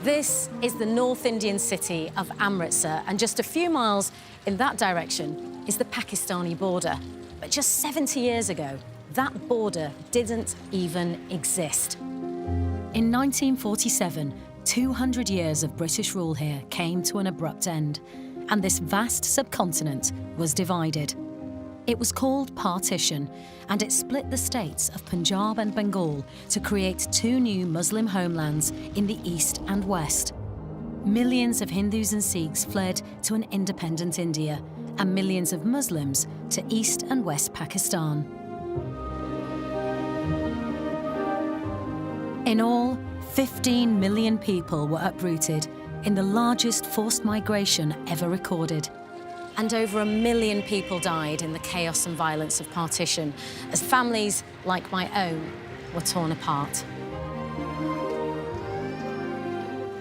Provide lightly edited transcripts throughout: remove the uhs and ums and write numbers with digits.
This is the North Indian city of Amritsar, and just a few miles in that direction is the Pakistani border. But just 70 years ago, that border didn't even exist. In 1947, 200 years of British rule here came to an abrupt end, and this vast subcontinent was divided. It was called Partition, and it split the states of Punjab and Bengal to create two new Muslim homelands in the east and west. Millions of Hindus and Sikhs fled to an independent India, and millions of Muslims to East and West Pakistan. In all, 15 million people were uprooted in the largest forced migration ever recorded. And over 1 million people died in the chaos and violence of partition, as families like my own were torn apart.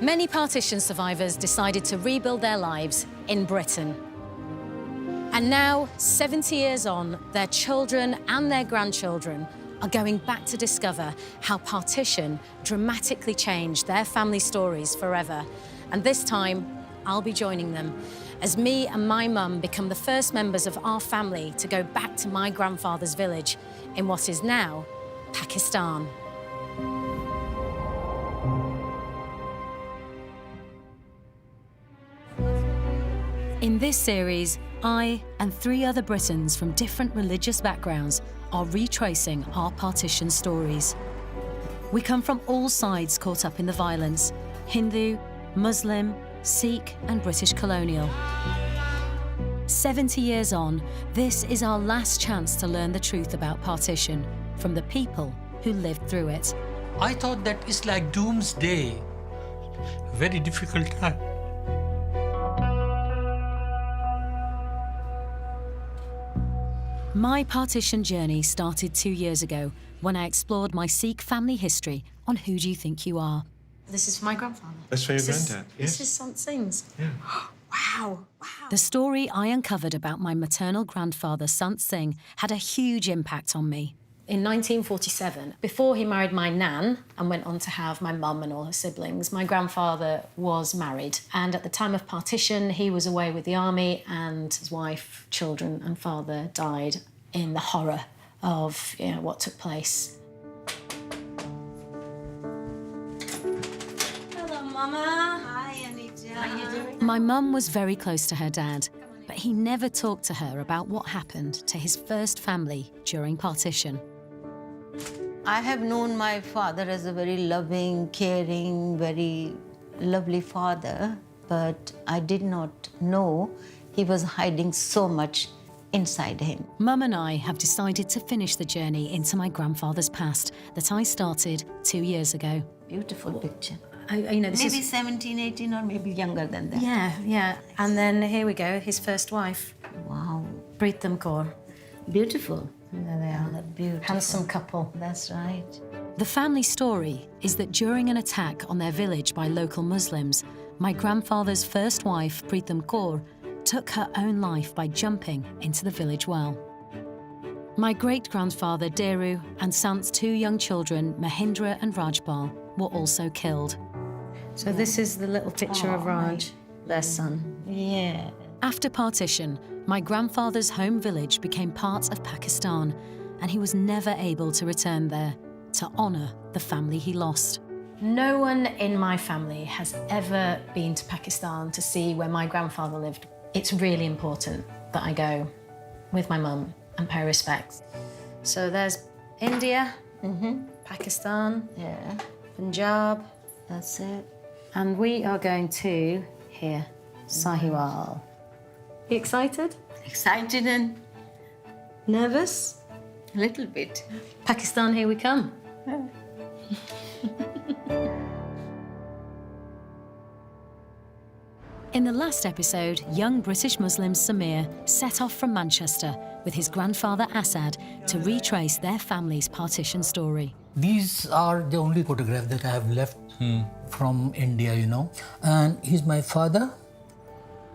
Many partition survivors decided to rebuild their lives in Britain. And now, 70 years on, their children and their grandchildren are going back to discover how partition dramatically changed their family stories forever. And this time, I'll be joining them as me and my mum become the first members of our family to go back to my grandfather's village in what is now Pakistan. In this series, I and 3 other Britons from different religious backgrounds are retracing our partition stories. We come from all sides caught up in the violence: Hindu, Muslim, Sikh and British colonial. 70 years on, this is our last chance to learn the truth about partition from the people who lived through it. I thought that it's like doomsday. Very difficult time. My partition journey started 2 years ago when I explored my Sikh family history on Who Do You Think You Are? This is for my grandfather. That's for your granddad. Yes. This is Sant Singh's. Yeah. Wow, wow. The story I uncovered about my maternal grandfather, Sant Singh, had a huge impact on me. In 1947, before he married my nan and went on to have my mum and all her siblings, my grandfather was married. And at the time of partition, he was away with the army, and his wife, children and father died in the horror of what took place. Hello, Mama. Hi, Anita. How are you doing? My mum was very close to her dad, but he never talked to her about what happened to his first family during partition. I have known my father as a very loving, caring, very lovely father, but I did not know he was hiding so much inside him. Mum and I have decided to finish the journey into my grandfather's past that I started 2 years ago. Beautiful picture. This maybe 17, 18, or maybe younger than that. Yeah. And then here we go, his first wife. Wow. Preetham Kaur. Beautiful. And there they are. Beautiful. Handsome couple. That's right. The family story is that during an attack on their village by local Muslims, my grandfather's first wife, Preetham Kaur, took her own life by jumping into the village well. My great-grandfather, Deru, and Sant's 2 young children, Mahindra and Rajpal, were also killed. So this is the little picture of Raj, their son. Yeah. After partition, my grandfather's home village became part of Pakistan, and he was never able to return there to honour the family he lost. No one in my family has ever been to Pakistan to see where my grandfather lived. It's really important that I go with my mum and pay respects. So there's India, Pakistan, Yeah. Punjab, That's it. and we are going to here, Sahiwal. You excited? Excited and Nervous? a little bit. Pakistan, here we come. In the last episode, young British Muslim Samir set off from Manchester with his grandfather Asad to retrace their family's partition story. These are the only photographs that I have left from India, And he's my father.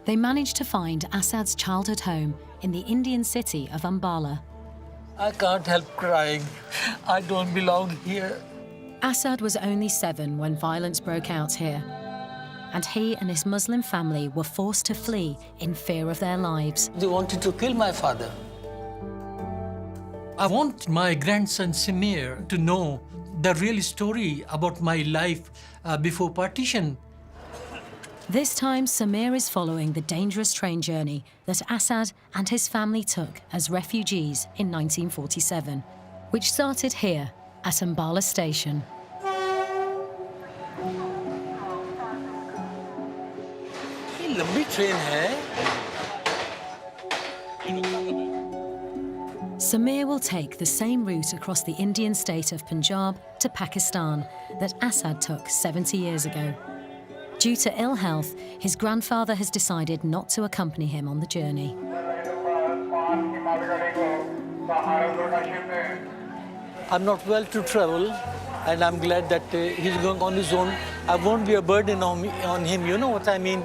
They managed to find Asad's childhood home in the Indian city of Ambala. I can't help crying. I don't belong here. Asad was only 7 when violence broke out here. and he and his Muslim family were forced to flee in fear of their lives. They wanted to kill my father. I want my grandson Samir to know the real story about my life before partition. This time, Samir is following the dangerous train journey that Asad and his family took as refugees in 1947, which started here at Ambala Station. ये लंबी train है. Samir will take the same route across the Indian state of Punjab to Pakistan that Asad took 70 years ago. Due to ill health, his grandfather has decided not to accompany him on the journey. I'm not well to travel, and I'm glad that he's going on his own. I won't be a burden on him, you know what I mean?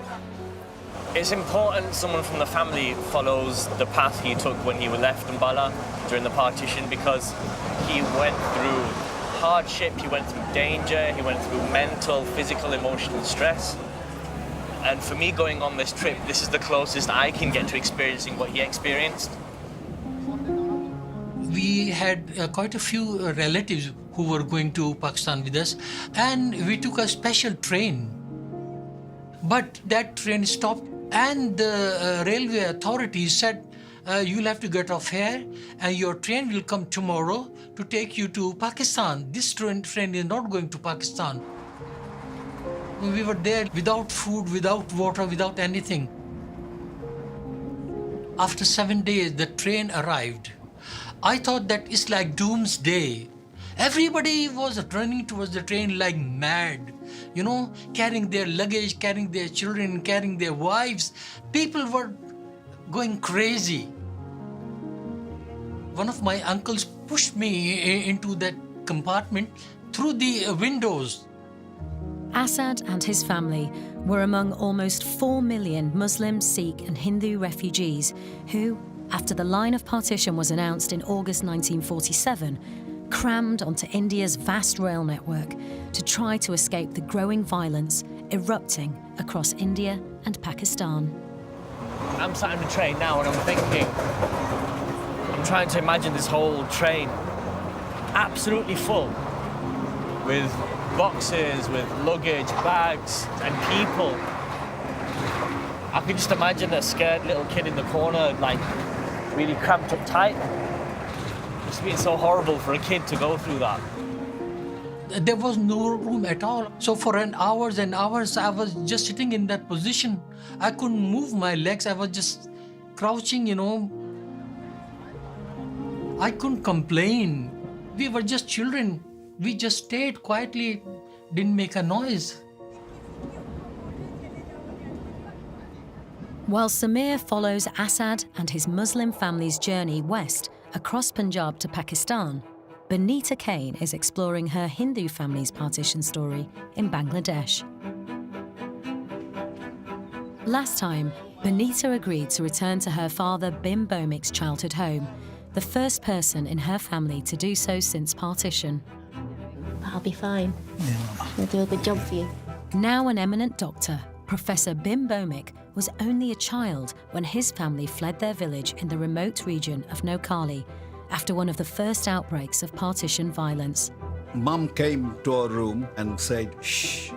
It's important someone from the family follows the path he took when he left Ambala during the partition, because he went through hardship, he went through danger, he went through mental, physical, emotional stress. And for me going on this trip, this is the closest I can get to experiencing what he experienced. We had quite a few relatives who were going to Pakistan with us, and we took a special train. But that train stopped, and the railway authorities said, you'll have to get off here, and your train will come tomorrow to take you to Pakistan. This train is not going to Pakistan. We were there without food, without water, without anything. After 7 days, the train arrived. I thought that it's like doomsday. Everybody was running towards the train like mad, you know, carrying their luggage, carrying their children, carrying their wives. People were going crazy. One of my uncles pushed me into that compartment through the windows. Asad and his family were among almost 4 million Muslim, Sikh and Hindu refugees who, after the line of partition was announced in August 1947, crammed onto India's vast rail network to try to escape the growing violence erupting across India and Pakistan. I'm sat in the train now and I'm thinking, I'm trying to imagine this whole train absolutely full with boxes, with luggage, bags and people. I could just imagine a scared little kid in the corner, like really cramped up tight. It's been so horrible for a kid to go through that. There was no room at all. So for hours and hours, I was just sitting in that position. I couldn't move my legs. I was just crouching, you know. I couldn't complain. We were just children. We just stayed quietly, didn't make a noise. While Samir follows Asad and his Muslim family's journey west across Punjab to Pakistan, Binita Kane is exploring her Hindu family's partition story in Bangladesh. Last time, Binita agreed to return to her father Bim Bomik's childhood home, the first person in her family to do so since partition. I'll be fine. I'll do a good job for you. Now an eminent doctor, Professor Bim Bomik was only a child when his family fled their village in the remote region of Noakhali after one of the first outbreaks of partition violence. Mom came to our room and said, "Shh,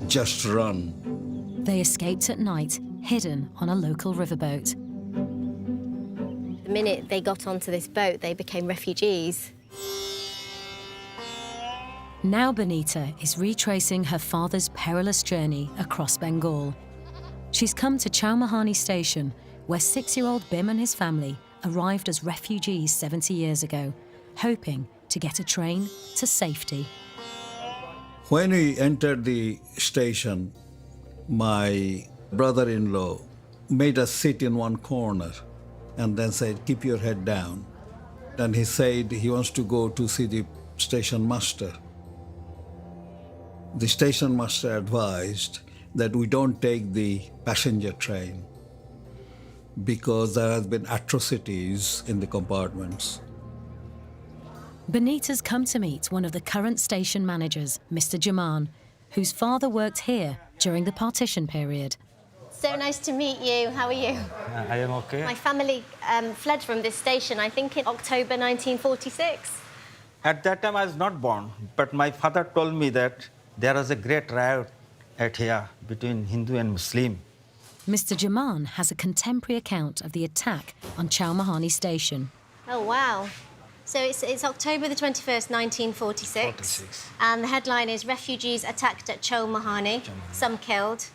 just run." They escaped at night, hidden on a local riverboat. The minute they got onto this boat, they became refugees. Now Binita is retracing her father's perilous journey across Bengal. She's come to Chowmahani Station, where 6-year-old Bim and his family arrived as refugees 70 years ago, hoping to get a train to safety. When we entered the station, my brother-in-law made us sit in one corner and then said, "Keep your head down." Then he said he wants to go to see the station master. The station master advised that we don't take the passenger train because there has been atrocities in the compartments. Benita's come to meet one of the current station managers, Mr. Jaman, whose father worked here during the partition period. So nice to meet you. How are you? I am okay. My family fled from this station, I think, in October 1946. At that time, I was not born, but my father told me that there was a great riot at here between Hindu and Muslim. Mr. Jaman has a contemporary account of the attack on Chowmahani station. Oh, wow. So it's October the 21st, 1946. And the headline is Refugees Attacked at Chowmahani, some killed.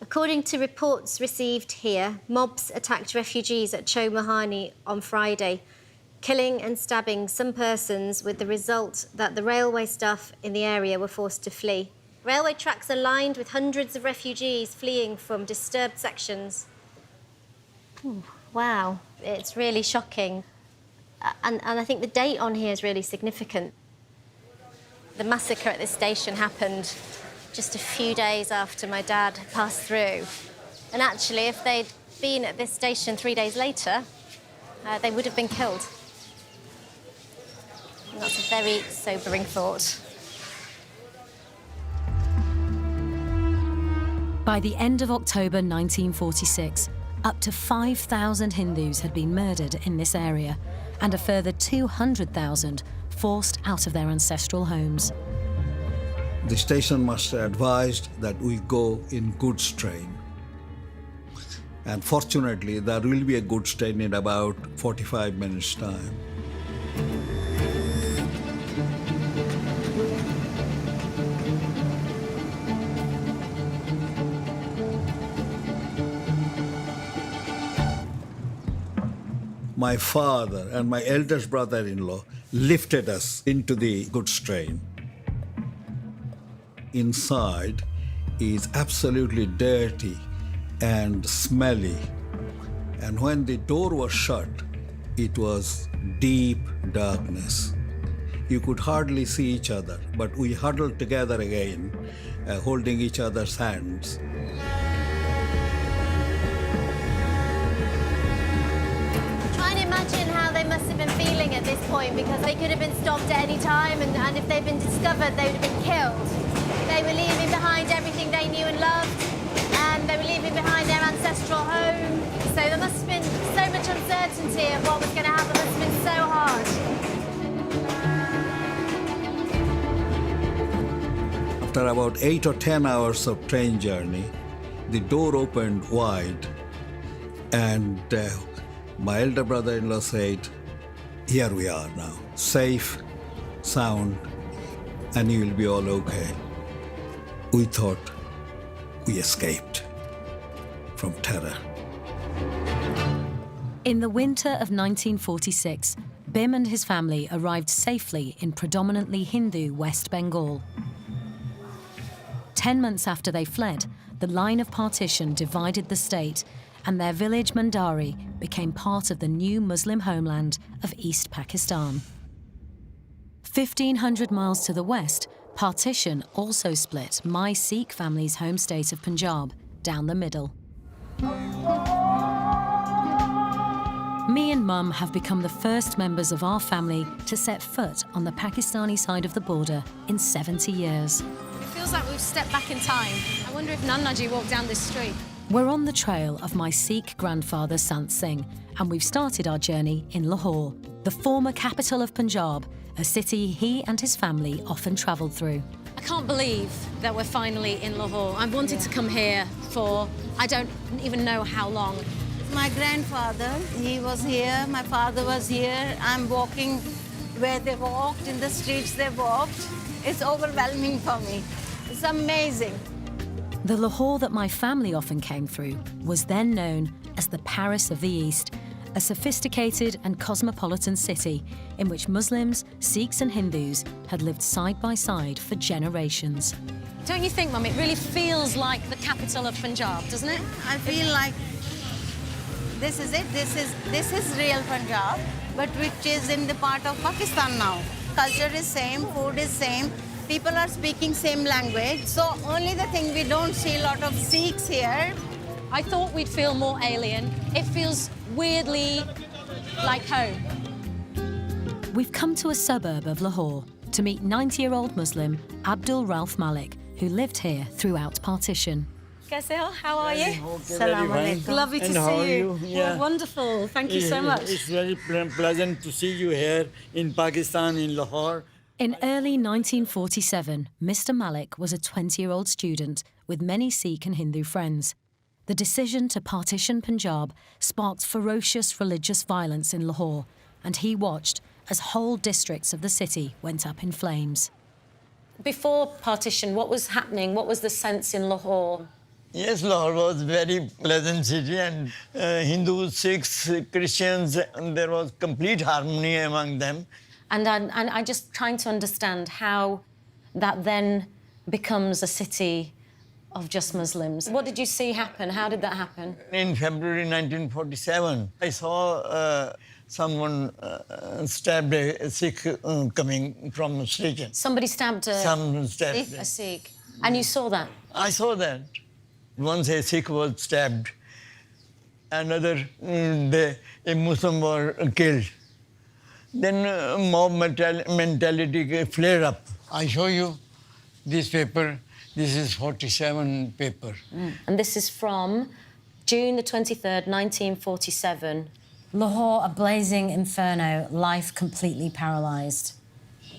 According to reports received here, mobs attacked refugees at Chowmahani on Friday, killing and stabbing some persons with the result that the railway staff in the area were forced to flee. Railway tracks are lined with hundreds of refugees fleeing from disturbed sections. Ooh, wow, it's really shocking. And I think the date on here is really significant. The massacre at this station happened just a few days after my dad passed through. And actually, if they'd been at this station 3 days later, they would have been killed. And that's a very sobering thought. By the end of October 1946, up to 5,000 Hindus had been murdered in this area, and a further 200,000 forced out of their ancestral homes. The station master advised that we go in goods train. And fortunately, there will be a goods train in about 45 minutes' time. My father and my eldest brother-in-law lifted us into the goods train. Inside is absolutely dirty and smelly. And when the door was shut, it was deep darkness. You could hardly see each other, but we huddled together again, holding each other's hands. Imagine how they must have been feeling at this point, because they could have been stopped at any time, and if they'd been discovered, they would have been killed. They were leaving behind everything they knew and loved, and they were leaving behind their ancestral home. So there must have been so much uncertainty of what was going to happen. It must have been so hard. After about 8 or 10 hours of train journey, the door opened wide, and my elder brother-in-law said, "Here we are now, safe, sound, and you will be all okay." We thought we escaped from terror. In the winter of 1946, Bim and his family arrived safely in predominantly Hindu West Bengal. 10 months after they fled, the line of partition divided the state, and their village Mandari became part of the new Muslim homeland of East Pakistan. 1,500 miles to the west, partition also split my Sikh family's home state of Punjab down the middle. Me and Mum have become the first members of our family to set foot on the Pakistani side of the border in 70 years. It feels like we've stepped back in time. I wonder if Nanaji walked down this street. We're on the trail of my Sikh grandfather Sant Singh, and we've started our journey in Lahore, the former capital of Punjab, a city he and his family often travelled through. I can't believe that we're finally in Lahore. I've wanted to come here for I don't even know how long. My grandfather, he was here, my father was here. I'm walking where they walked, in the streets they walked. It's overwhelming for me. It's amazing. The Lahore that my family often came through was then known as the Paris of the East, a sophisticated and cosmopolitan city in which Muslims, Sikhs and Hindus had lived side by side for generations. Don't you think, Mum, it really feels like the capital of Punjab, doesn't it? I feel like this is it. This is real Punjab, but which is in the part of Pakistan now. Culture is same, food is same. People are speaking same language. So only the thing, we don't see a lot of Sikhs here. I thought we'd feel more alien. It feels weirdly like home. We've come to a suburb of Lahore to meet 90-year-old Muslim Abdul Rauf Malik, who lived here throughout partition. How are you? Salam alaikum. Lovely to And how are see you? Yeah. Wonderful. Thank you so much. It's very pleasant to see you here in Pakistan, in Lahore. In early 1947, Mr. Malik was a 20-year-old student with many Sikh and Hindu friends. The decision to partition Punjab sparked ferocious religious violence in Lahore, and he watched as whole districts of the city went up in flames. Before partition, what was happening? What was the sense in Lahore? Yes, Lahore was a very pleasant city, and Hindus, Sikhs, Christians, and there was complete harmony among them. And I just trying to understand how that then becomes a city of just Muslims. What did you see happen? How did that happen? In February 1947, I saw someone stabbed a Sikh coming from the station. Somebody stabbed Someone stabbed a Sikh. And you saw that? I saw that. Once a Sikh was stabbed, another, a Muslim was killed. Then mob mentality flared up. I show you this paper. This is 47 paper. And this is from June the 23rd, 1947. Lahore, a blazing inferno, life completely paralysed.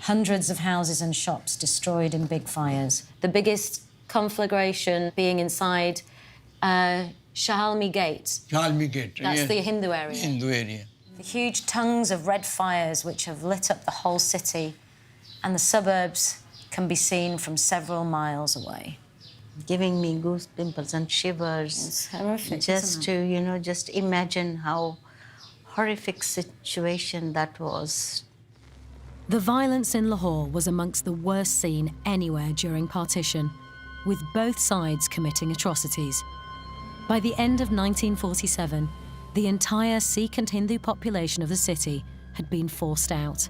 Hundreds of houses and shops destroyed in big fires. The biggest conflagration being inside Shahalmi Gate. Shalmi Gate. That's yes. the Hindu area. Hindu area. The huge tongues of red fires which have lit up the whole city, and the suburbs can be seen from several miles away. Giving me goose pimples and shivers. It's horrific, Just isn't it? to, just imagine how horrific situation that was. The violence in Lahore was amongst the worst seen anywhere during partition, with both sides committing atrocities. By the end of 1947, the entire Sikh and Hindu population of the city had been forced out.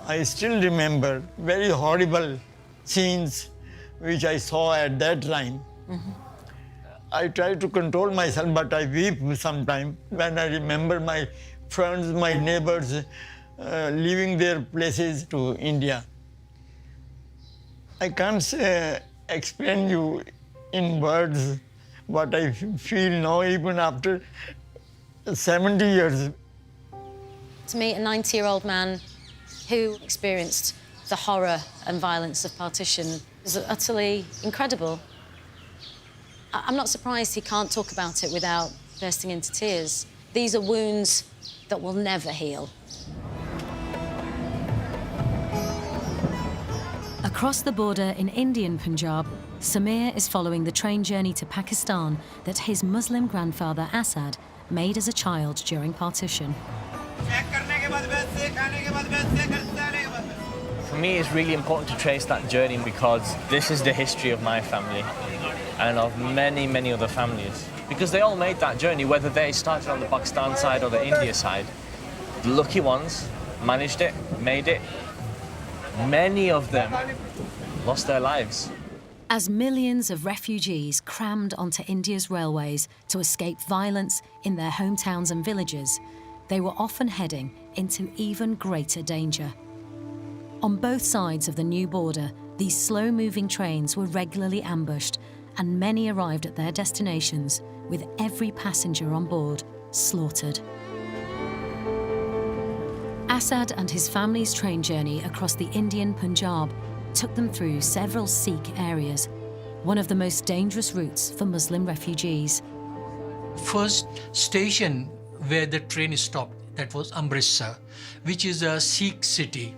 I still remember very horrible scenes which I saw at that time. I try to control myself, but I weep sometimes when I remember my friends, my neighbors leaving their places to India. I can't explain you in words what I feel now, even after 70 years. To meet a 90-year-old man who experienced the horror and violence of partition is utterly incredible. I'm not surprised he can't talk about it without bursting into tears. These are wounds that will never heal. Across the border in Indian Punjab, Samir is following the train journey to Pakistan that his Muslim grandfather Asad made as a child during partition. For me, it's really important to trace that journey because this is the history of my family and of many, many other families. Because they all made that journey, whether they started on the Pakistan side or the India side. The lucky ones managed it, made it. Many of them lost their lives. As millions of refugees crammed onto India's railways to escape violence in their hometowns and villages, they were often heading into even greater danger. On both sides of the new border, these slow-moving trains were regularly ambushed, and many arrived at their destinations with every passenger on board slaughtered. Asad and his family's train journey across the Indian Punjab took them through several Sikh areas, one of the most dangerous routes for Muslim refugees. First station where the train stopped, that was Amritsar, which is a Sikh city.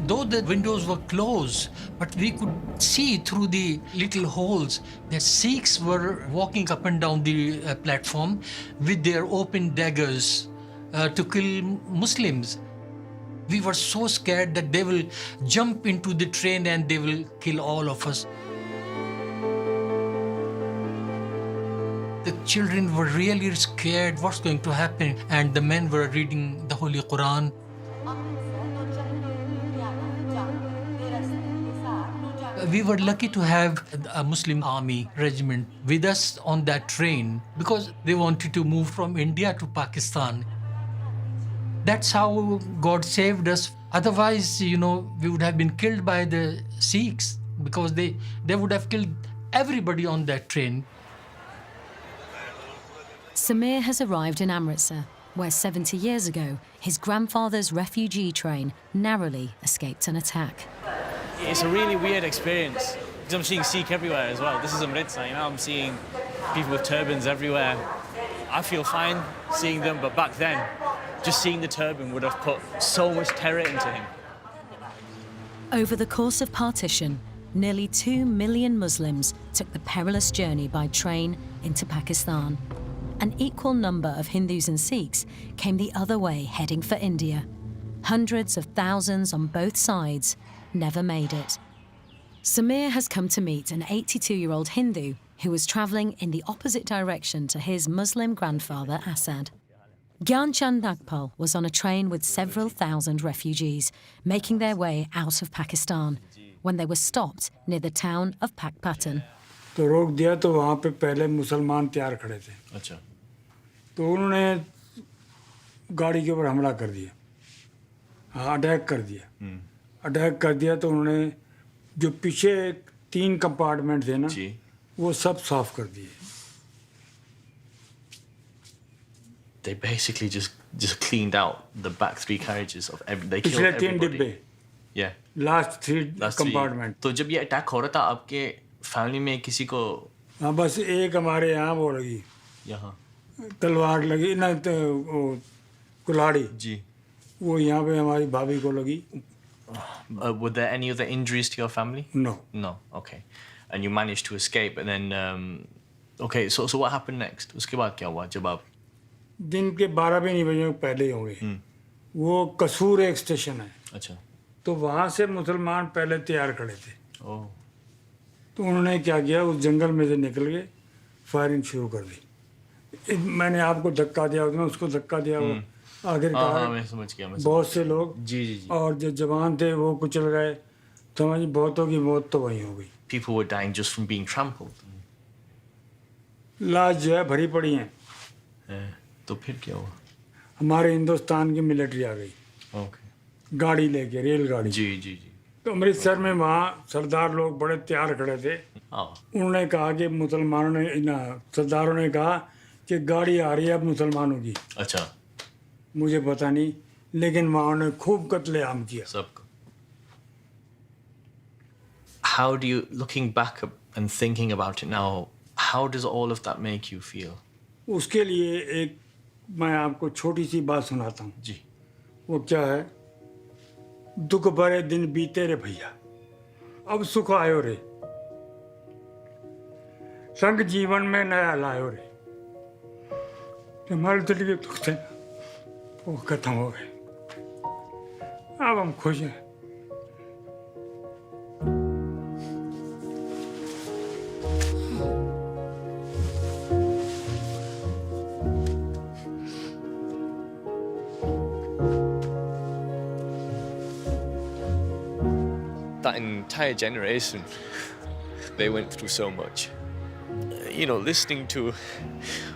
Though the windows were closed, but we could see through the little holes that Sikhs were walking up and down the platform with their open daggers to kill Muslims. We were so scared that they will jump into the train and they will kill all of us. The children were really scared what's going to happen, and the men were reading the Holy Quran. We were lucky to have a Muslim army regiment with us on that train because they wanted to move from India to Pakistan. That's how God saved us. Otherwise, we would have been killed by the Sikhs. because they would have killed everybody on that train. Samir has arrived in Amritsar, where 70 years ago, his grandfather's refugee train narrowly escaped an attack. It's a really weird experience, because I'm seeing Sikh everywhere as well. This is Amritsar, you know, I'm seeing people with turbans everywhere. I feel fine seeing them, but back then, just seeing the turban would have put so much terror into him. Over the course of partition, nearly 2 million Muslims took the perilous journey by train into Pakistan. An equal number of Hindus and Sikhs came the other way, heading for India. Hundreds of thousands on both sides never made it. Samir has come to meet an 82-year-old Hindu who was travelling in the opposite direction to his Muslim grandfather, Asad. Gyanchand Nagpal was on a train with several thousand refugees making their way out of Pakistan when they were stopped near the town of Pakpatan. तो रोक दिया तो वहाँ पे पहले मुसलमान तैयार खड़े थे। अच्छा। तो उन्होंने गाड़ी के ऊपर हमला कर दिया, हाँ अटैक कर दिया। अटैक कर दिया तो उन्होंने जो पीछे 3 कंपार्टमेंट थे ना, वो सब साफ कर दिए। They basically just cleaned out the back 3 carriages of every. They killed पिछले everybody. 3 डिब्बे। Yeah. Last 3 compartment. तो जब ये अटैक हो रहा था, आपके फैमिली में किसी को? हाँ बस एक हमारे यहाँ वो लगी। यहाँ। तलवार लगी ना, तो कुल्हाड़ी। जी। वो यहाँ पे हमारी भाभी को लगी। Were there any other injuries to your family? No. No. Okay. And you managed to escape, and then okay. So what happened next? उसके बाद क्या हुआ जब आप? दिन के 12 भी नहीं बजे पहले ही होंगे। वो कसूर एक स्टेशन है। अच्छा। तो वहाँ से मुसलमान पहले तैयार खड़े थे। ओह। तो उन्होंने क्या किया, उस जंगल में से निकल के फायरिंग शुरू कर दी। मैंने आपको धक्का दिया, उसने उसको धक्का दिया। वो आखिरकार मैं समझ गया। बहुत से लोग जी। और जो जवान थे वो कुचल गए। समझ, बहुतों की मौत तो वहीं हो गई। People were dying just from being trampled. लाश जो है भरी पड़ी हैं। तो फिर क्या हुआ? हमारे हिंदुस्तान की मिलिट्री आ गई। ओके। गाड़ी लेके, रेलगाड़ी। जी। तो अमृतसर में वहाँ सरदार लोग बड़े तैयार खड़े थे। उन्होंने कहा कि मुसलमानों ने, सरदारों ने कहा कि गाड़ी आ रही है अब मुसलमानों की। अच्छा। मुझे पता नहीं, लेकिन वहाँ उन्होंने खूब कत्लेआम किया सबको। How do you, looking back and thinking about it now, how does all of that make you feel? उसके लिए एक मैं आपको छोटी सी बात सुनाता हूँ। जी। वो क्या है? दुख भरे दिन बीते रे भैया, अब सुख आयो रे, संग जीवन में नया लायो रे। हमारे दिल के दुख थे वो खत्म हो गए, अब हम खुश हैं। That entire generation, they went through so much. You know, listening to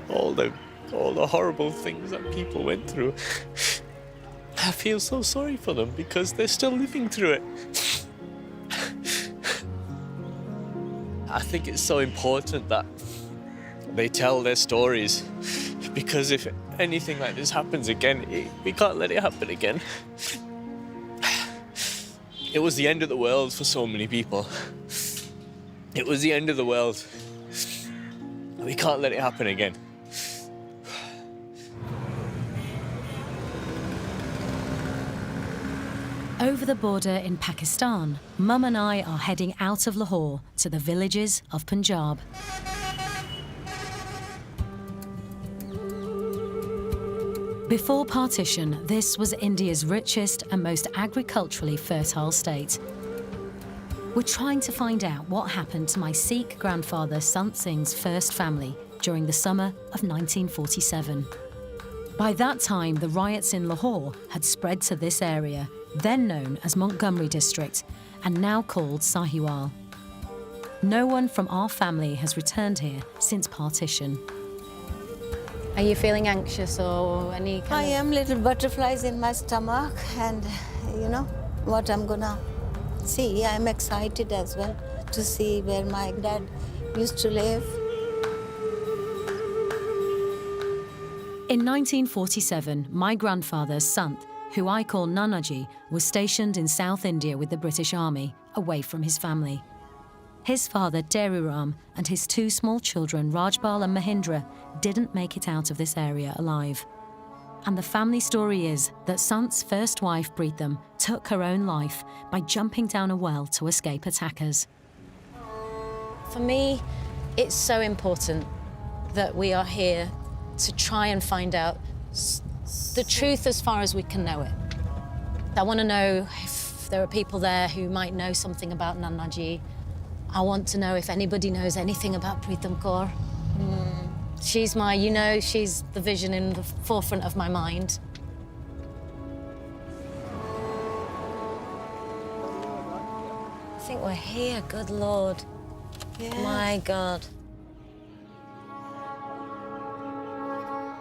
all the horrible things that people went through, I feel so sorry for them because they're still living through it. I think it's so important that they tell their stories, because if anything like this happens again, we can't let it happen again. It was the end of the world for so many people. It was the end of the world. We can't let it happen again. Over the border in Pakistan, Mum and I are heading out of Lahore to the villages of Punjab. Before partition, this was India's richest and most agriculturally fertile state. We're trying to find out what happened to my Sikh grandfather Sant Singh's first family during the summer of 1947. By that time, the riots in Lahore had spread to this area, then known as Montgomery District, and now called Sahiwal. No one from our family has returned here since partition. Are you feeling anxious or any kind I am little butterflies in my stomach, and you know what I'm gonna see. I'm excited as well to see where my dad used to live. In 1947, my grandfather, Sant, who I call Nanaji, was stationed in South India with the British Army, away from his family. His father, Deruram, and his two small children, Rajpal and Mahindra, didn't make it out of this area alive. And the family story is that Sant's first wife, Preetham, took her own life by jumping down a well to escape attackers. For me, it's so important that we are here to try and find out the truth as far as we can know it. I want to know if there are people there who might know something about Nanaji. I want to know if anybody knows anything about Preetham Kaur. She's she's the vision in the forefront of my mind. I think we're here, good Lord. Yeah. My God.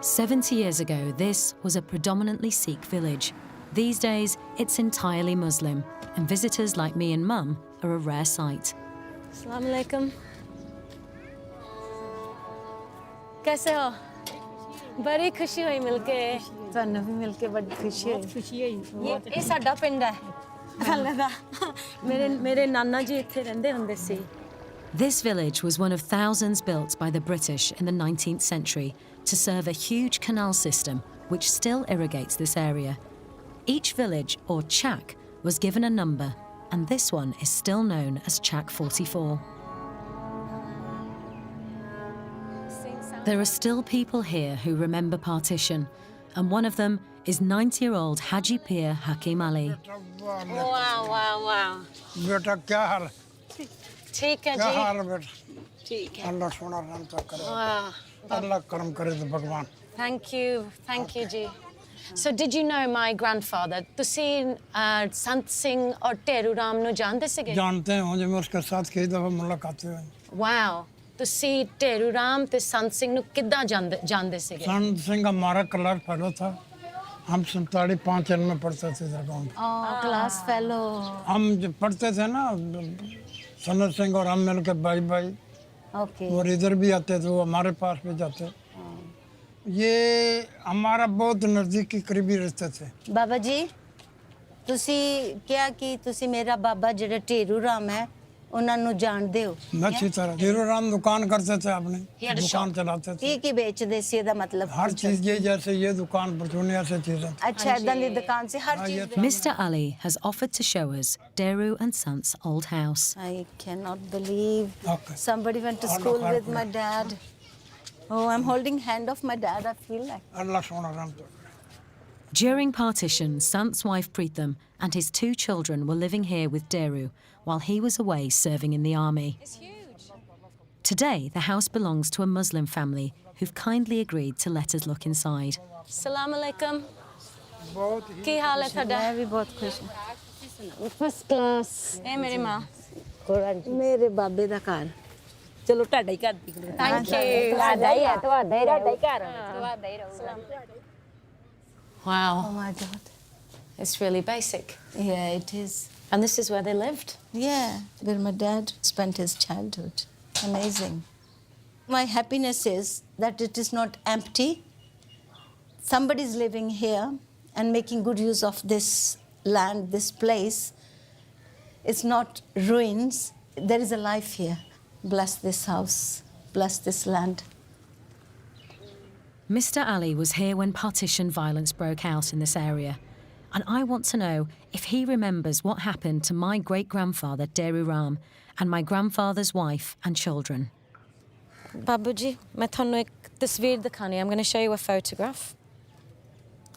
70 years ago, this was a predominantly Sikh village. These days, it's entirely Muslim, and visitors like me and Mum are a rare sight. Assalamu alaikum. कैसे हो? बड़ी खुशी हुई मिलके। ਤੁਹਾਨੂੰ ਵੀ ਮਿਲ ਕੇ ਬੜੀ ਖੁਸ਼ੀ ਹੋਈ। ਇਹ ਸਾਡਾ ਪਿੰਡ ਹੈ। ਹੱਲੇ ਦਾ ਮੇਰੇ ਨਾਨਾ ਜੀ ਇੱਥੇ ਰਹਿੰਦੇ ਹੁੰਦੇ ਸੀ। This village was one of thousands built by the British in the 19th century to serve a huge canal system which still irrigates this area. Each village, or chak, was given a number, and this one is still known as Chak 44. There are still people here who remember partition, and one of them is 90-year-old Haji Pir Hakim Ali. Wow. बेटा क्या हाल है? ठीक है क्या जी। हाल है बेटा? ठीक है। अल्लाह सोना राम तो करे। Wow. अल्लाह करम करे तो भगवान। Thank you, ji. So did you know my grandfather? ਤੁਸੀਂ Sant Singh और Teru Ram ਨੂੰ ਜਾਣਦੇ ਸੀਗੇ? जानते हैं मुझे मैं उसके साथ कई दफा मुलाकात हुई। Wow. ਤੁਸੀਂ Teru Ram ਤੇ Sant Singh ਨੂੰ ਕਿੱਦਾਂ ਜਾਣਦੇ ਸੀਗੇ? संत सिंह हमारा क्लास फेलो था। हम 5 में पढ़ते थे दरगाह में। Class fellow. हम जब पढ़ते थे ना, सनत सिंह और हम मिल के भाई ओके। और इधर भी आते थे, वो हमारे पास भी जाते। ये हमारा बहुत नज़दीकी करीबी रिश्ते थे। बाबा जी, ਤੁਸੀਂ ਕਿਹਾ ਕਿ ਤੁਸੀਂ ਮੇਰਾ ਬਾਬਾ ਜਿਹੜਾ ਢੇਰੂ ਰਾਮ ਹੈ ਉਹਨਾਂ ਨੂੰ ਜਾਣਦੇ ਹੋ। मैं अच्छी तरह हीरो राम दुकान करते थे अपने, दुकान चलाते थे। ਕੀ बेचਦੇ ਸੀ ਇਹਦਾ मतलब? हर चीज ये जैसे ये दुकान परचूनिया से चीजें। अच्छा, ਇਦਾਂ ਦੀ ਦੁਕਾਨ ਸੀ ਹਰ ਚੀਜ਼। Mr. Ali has offered to show us Deru and Sant's old house. I cannot believe Okay. somebody went to school with my dad. Oh, I'm holding hand of my dad. I feel like. अल्लाह सोना राम तो करे। During partition, Sant's wife Preetham and his two children were living here with Deru while he was away serving in the army. It's huge. Today, the house belongs to a Muslim family who've kindly agreed to let us look inside. Assalamu alaikum. ਕੀ ਹਾਲ ਹੈ ਤੁਹਾਡਾ? मैं भी बहुत खुश हूँ। First class. ਇਹ ਮੇਰੀ ਮਾਂ। मेरे बाबे ਦਾ ਘਰ। ਚਲੋ ਤੁਹਾਡਾ ਹੀ ਘਰ ਦੀ। Thank you. ਤੁਹਾਡਾ ਹੀ ਘਰ। Wow. Oh my God. It's really basic. Yeah, it is. And this is where they lived? Yeah, where my dad spent his childhood. Amazing. My happiness is that it is not empty. Somebody's living here and making good use of this land, this place. It's not ruins. There is a life here. Bless this house. Bless this land. Mr. Ali was here when partition violence broke out in this area. And I want to know if he remembers what happened to my great-grandfather, Deru Ram, and my grandfather's wife and children. Babuji, मैं थानू एक तस्वीर दिखानी। I'm going to show you a photograph.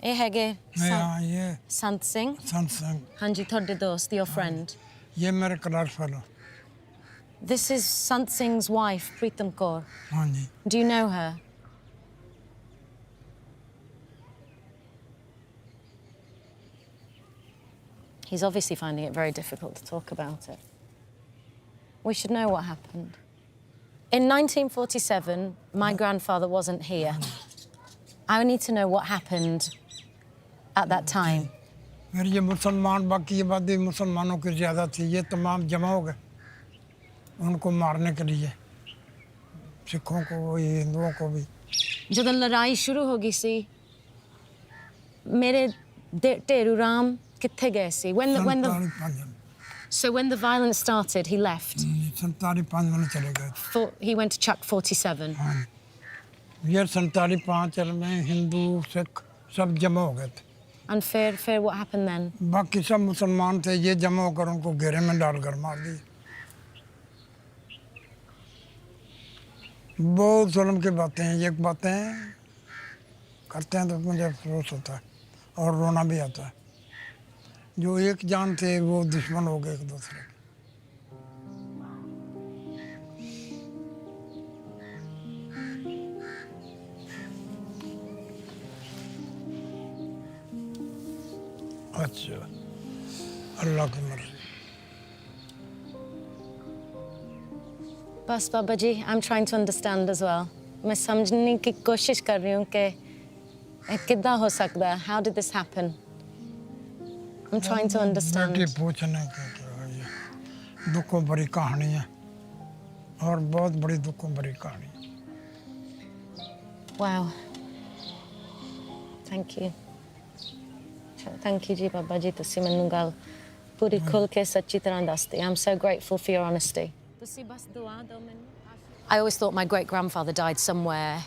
ये हैगे हाँ, ये Sant Singh. संत सिंह। हाँ जी, थोड़े दोस्त, your friend. ये मेरे class fellow. This is Sant Singh's wife, Preetham Kaur. हाँ जी। Do you know her? He's obviously finding it very difficult to talk about it. We should know what happened. In 1947, my grandfather wasn't here. I need to know what happened at that time. फिर ये मुसलमान बाकी आबादी मुसलमानों की ज़्यादा थी ये तमाम जमा हो गए उनको मारने के लिए सिखों को भी हिंदुओं को भी ਜਦੋਂ ਲੜਾਈ ਸ਼ੁਰੂ ਹੋ ਗਈ ਸੀ ਮੇਰੇ ਢੇਰੂ ਰਾਮ ਕਿੱਥੇ ਗਏ ਸੀ So when the violence started, he left. 47 में चले गए He went to Chuck 47. ये 47 में हिंदू सिख सब जमा हो गए थे And फिर what happened then? बाकी सब मुसलमान थे ये जमा होकर उनको घेरे में डालकर मार दिए बहुत जुल्म की बातें हैं ये बातें करते हैं तो मुझे अफसोस होता है और रोना भी आता है जो एक जान थे वो दुश्मन हो गए एक दूसरे के अच्छा अल्लाह की मर्जी बस बाबा जी, I'm trying to understand as well. मैं समझने की कोशिश कर रही हूँ कि कितना हो सकता है? How did this happen? I'm trying to understand. बेटी पूछने की ये दुखों भरी कहानी है और बहुत बड़ी दुखों भरी कहानी है Wow. Thank you. Thank you जी बाबा जी तुसी मैनू गल पूरी खुल के सच्ची तरह दसदी. I'm so grateful for your honesty. I always thought my great-grandfather died somewhere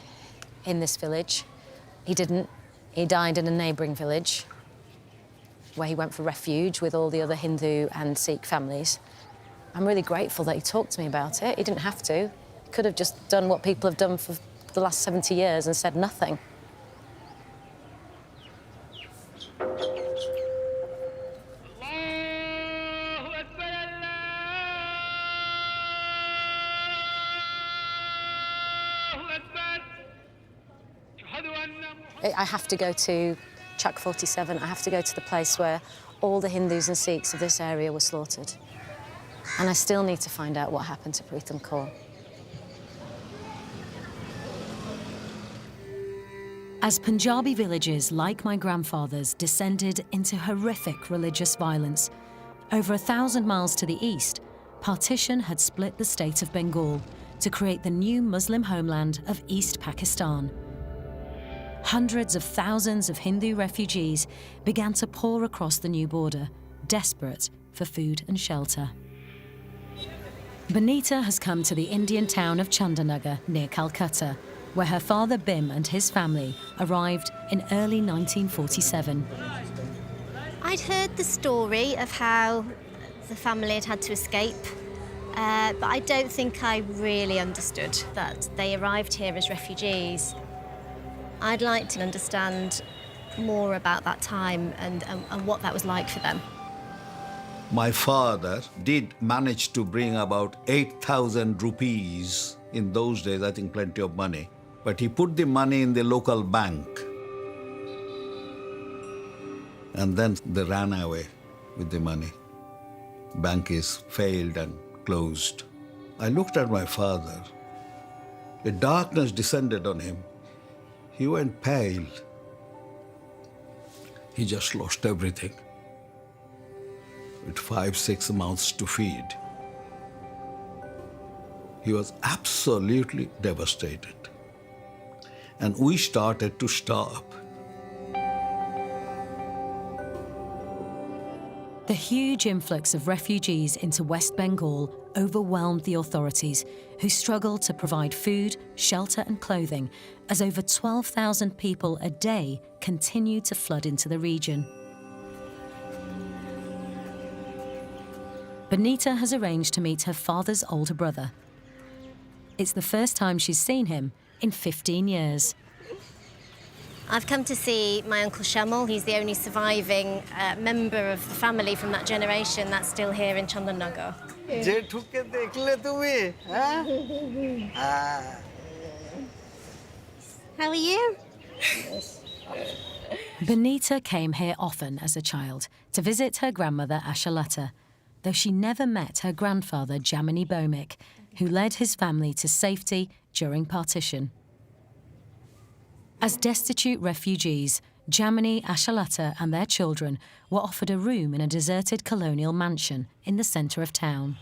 in this village. He didn't. He died in a neighbouring village where he went for refuge with all the other Hindu and Sikh families. I'm really grateful that he talked to me about it. He didn't have to. He could have just done what people have done for the last 70 years and said nothing. I have to go to Chuck 47. I have to go to the place where all the Hindus and Sikhs of this area were slaughtered. And I still need to find out what happened to Pritam Kaur. As Punjabi villages, like my grandfather's, descended into horrific religious violence, over 1,000 miles to the east, partition had split the state of Bengal to create the new Muslim homeland of East Pakistan. Hundreds of thousands of Hindu refugees began to pour across the new border, desperate for food and shelter. Binita has come to the Indian town of Chandanagar near Calcutta, where her father Bim and his family arrived in early 1947. I'd heard the story of how the family had to escape, but I don't think I really understood that they arrived here as refugees. I'd like to understand more about that time and what that was like for them. My father did manage to bring about 8,000 rupees. In those days, I think plenty of money. But he put the money in the local bank. And then they ran away with the money. Bank is failed and closed. I looked at my father. A darkness descended on him. He went pale. He just lost everything. With 5-6 mouths to feed. He was absolutely devastated. And we started to stop. The huge influx of refugees into West Bengal overwhelmed the authorities, who struggled to provide food, shelter and clothing as over 12,000 people a day continued to flood into the region. Binita has arranged to meet her father's older brother. It's the first time she's seen him in 15 years. I've come to see my Uncle Shamal. He's the only surviving member of the family from that generation that's still here in Chandanagar. How are you? Binita came here often as a child to visit her grandmother Ashalata, though she never met her grandfather Jamini Bomik, who led his family to safety during partition. As destitute refugees, Jamini, Ashalata and their children were offered a room in a deserted colonial mansion in the centre of town.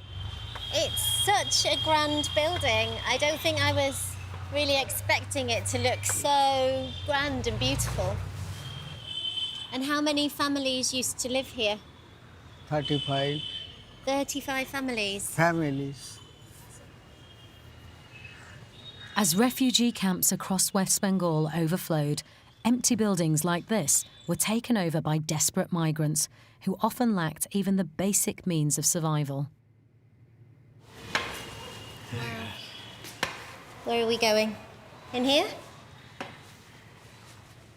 It's such a grand building. I don't think I was really expecting it to look so grand and beautiful. And how many families used to live here? 35 35 families. families. As refugee camps across West Bengal overflowed, empty buildings like this were taken over by desperate migrants who often lacked even the basic means of survival. Where are we going? In here?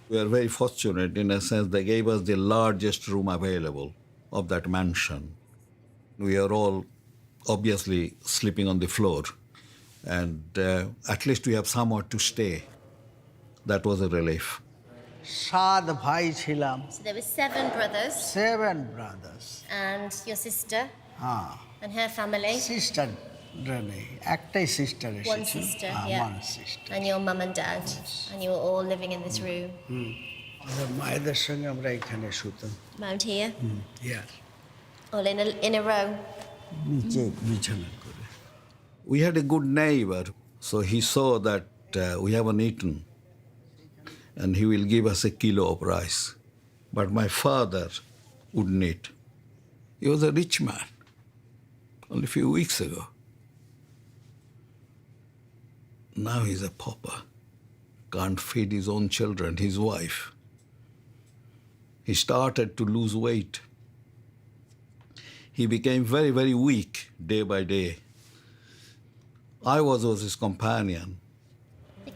We are very fortunate in a sense they gave us the largest room available of that mansion. We are all obviously sleeping on the floor, and at least we have somewhere to stay. That was a relief. 7 ভাই ছিলাম, So there were 7 brothers 7 brothers. and your sister হ্যাঁ, and her family. Sister নেই, একটাই sister এসেছে। One sister, yeah. One sister. And your mum and dad. And you were all living in this room. আমাদের মায়েদের সঙ্গে আমরা এখানে শুতাম। Around here. Yeah. All in a row. নিচে বিছানা করে। We had a good neighbor, so he saw that we haven't eaten, and he will give us a kilo of rice. But my father wouldn't eat. He was a rich man, only a few weeks ago. Now he's a pauper, can't feed his own children, his wife. He started to lose weight. He became very, very weak day by day. I was his companion.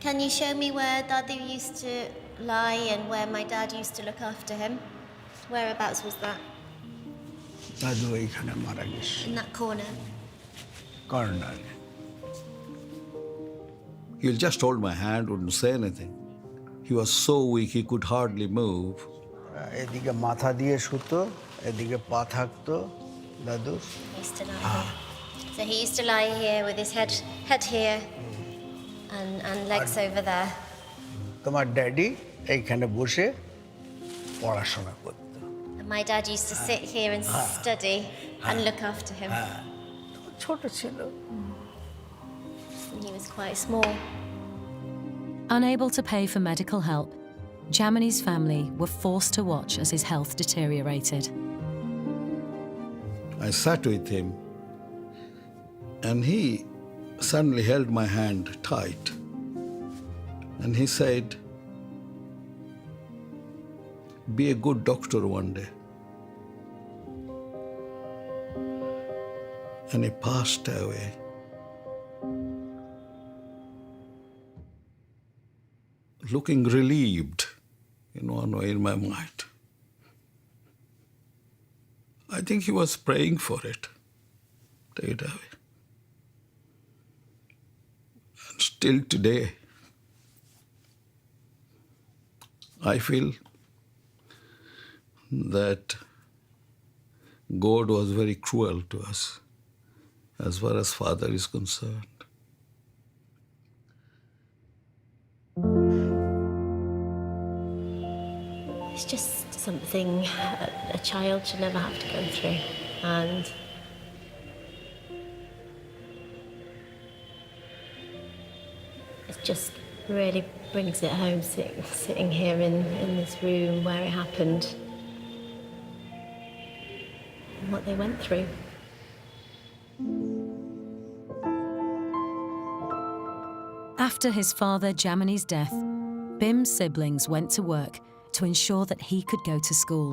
Can you show me where Dadu used to lie and where my dad used to look after him? Whereabouts was that? দাদু এইখানে মারা গেছে, In that corner. কর্নারে। He'll just hold my hand, wouldn't say anything. He was so weak he could hardly move. এদিকে মাথা দিয়ে শুতো, এদিকে পা থাকতো দাদু। He used to lie here. So he used to lie here with his head here and legs over there. তোমার daddy এইখানে বসে পড়াশোনা করতো। And my dad used to sit here and study and look after him. ছোট ছিল। And he was quite small. Unable to pay for medical help, Jamini's family were forced to watch as his health deteriorated. I sat with him, and he suddenly held my hand tight. And he said, "Be a good doctor one day." And he passed away. Looking relieved in one way in my mind. I think he was praying for it. Take it away. And still today, I feel that God was very cruel to us as far as father is concerned. It's just something a child should never have to go through. And it just really brings it home sitting here in this room where it happened and what they went through. After his father Jamini's death, Bim's siblings went to work to ensure that he could go to school.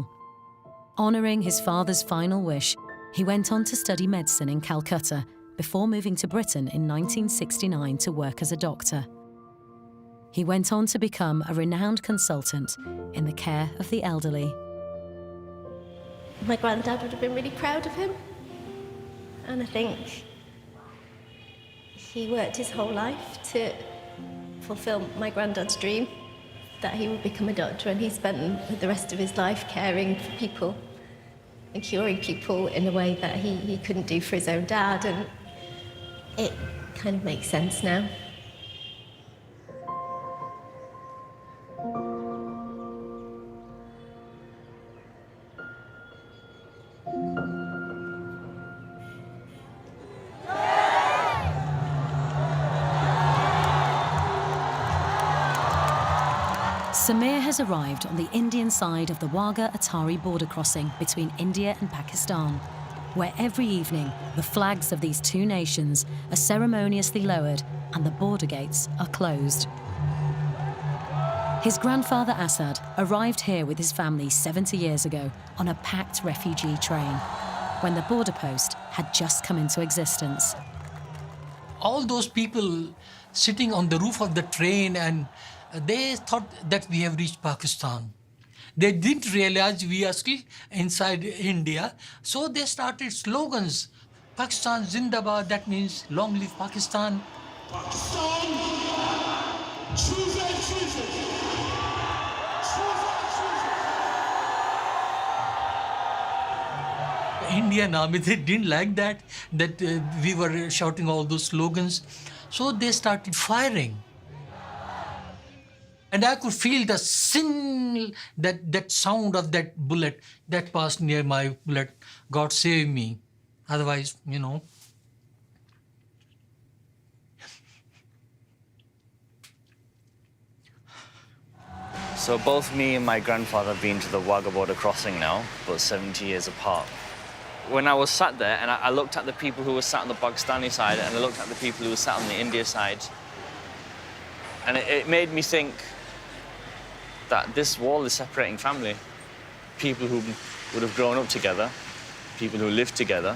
Honouring his father's final wish, he went on to study medicine in Calcutta before moving to Britain in 1969 to work as a doctor. He went on to become a renowned consultant in the care of the elderly. My granddad would have been really proud of him. And I think he worked his whole life to fulfill my granddad's dream, that he would become a doctor, and he spent the rest of his life caring for people and curing people in a way that he couldn't do for his own dad, and it kind of makes sense now. Samir has arrived on the Indian side of the Wagah-Atari border crossing between India and Pakistan, where every evening the flags of these two nations are ceremoniously lowered and the border gates are closed. His grandfather Asad arrived here with his family 70 years ago on a packed refugee train, when the border post had just come into existence. All those people sitting on the roof of the train, and they thought that we have reached Pakistan. They didn't realize we are still inside India, so they started slogans. Pakistan Zindabad, that means long live Pakistan. Pakistan, choose it, choose it. Indian army, they didn't like that we were shouting all those slogans. So they started firing. And I could feel the sing, that sound of that bullet that passed near my bullet. God save me. Otherwise, you know. So both me and my grandfather have been to the Wagah border crossing now, but 70 years apart. When I was sat there and I looked at the people who were sat on the Pakistani side and I looked at the people who were sat on the India side, and it made me think that this wall is separating family. People who would have grown up together, people who lived together,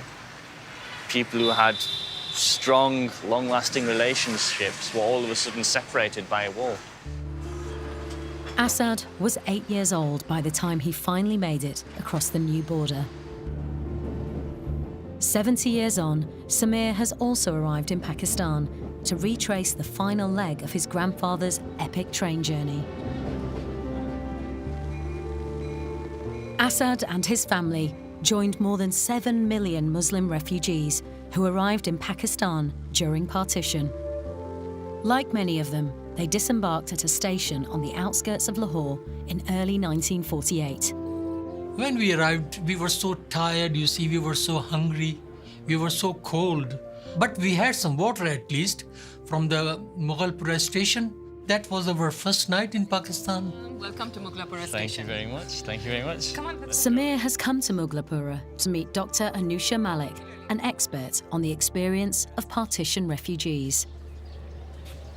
people who had strong, long-lasting relationships were all of a sudden separated by a wall. Asad was 8 years old by the time he finally made it across the new border. 70 years on, Samir has also arrived in Pakistan to retrace the final leg of his grandfather's epic train journey. Asad and his family joined more than 7 million Muslim refugees who arrived in Pakistan during partition. Like many of them, they disembarked at a station on the outskirts of Lahore in early 1948. When we arrived, we were so tired, you see, we were so hungry, we were so cold. But we had some water at least from the Mughalpura station. That was our first night in Pakistan. Welcome to Mughalpura Station. Thank you very much. Thank you very much. Come on. Samir has come to Mughalpura to meet Dr. Anusha Malik, an expert on the experience of partition refugees.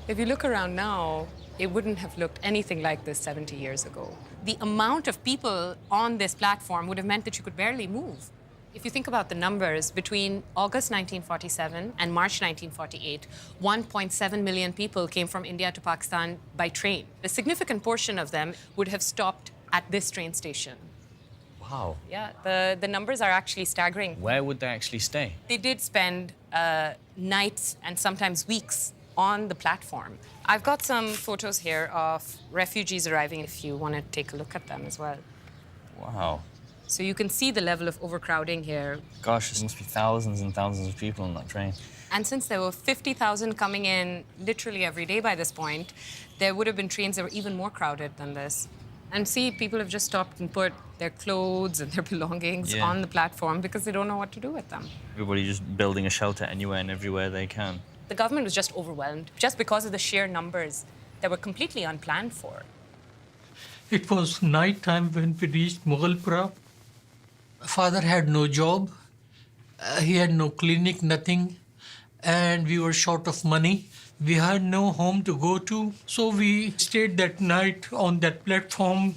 If you look around now, it wouldn't have looked anything like this 70 years ago. The amount of people on this platform would have meant that you could barely move. If you think about the numbers, between August 1947 and March 1948, 1.7 million people came from India to Pakistan by train. A significant portion of them would have stopped at this train station. Wow. Yeah, the numbers are actually staggering. Where would they actually stay? They did spend nights and sometimes weeks on the platform. I've got some photos here of refugees arriving, if you want to take a look at them as well. Wow. So you can see the level of overcrowding here. Gosh, there must be thousands and thousands of people on that train. And since there were 50,000 coming in literally every day by this point, there would have been trains that were even more crowded than this. And see, people have just stopped and put their clothes and their belongings on the platform because they don't know what to do with them. Everybody just building a shelter anywhere and everywhere they can. The government was just overwhelmed just because of the sheer numbers that were completely unplanned for. It was night time when we reached Mughalpura. Father had no job, he had no clinic, nothing, and we were short of money. We had no home to go to, so we stayed that night on that platform.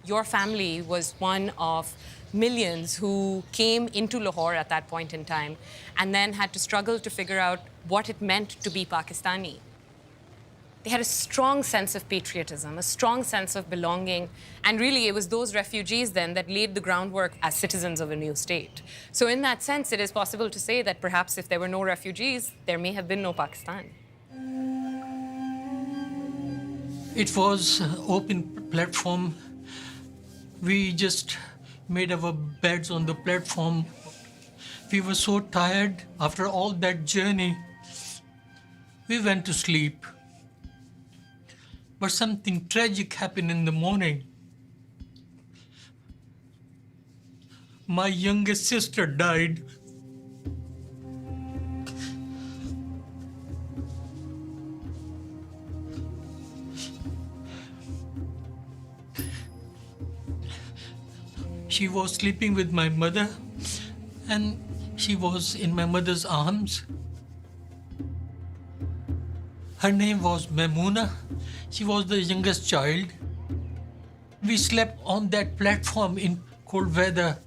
Your family was one of millions who came into Lahore at that point in time and then had to struggle to figure out what it meant to be Pakistani. They had a strong sense of patriotism, a strong sense of belonging, and really it was those refugees then that laid the groundwork as citizens of a new state. So in that sense, it is possible to say that perhaps if there were no refugees, there may have been no Pakistan. It was an open platform. We just made our beds on the platform. We were so tired after all that journey. We went to sleep. But something tragic happened in the morning. My youngest sister died. She was sleeping with my mother, and she was in my mother's arms. Her name was Maimuna. She was the youngest child. We slept on that platform in cold weather.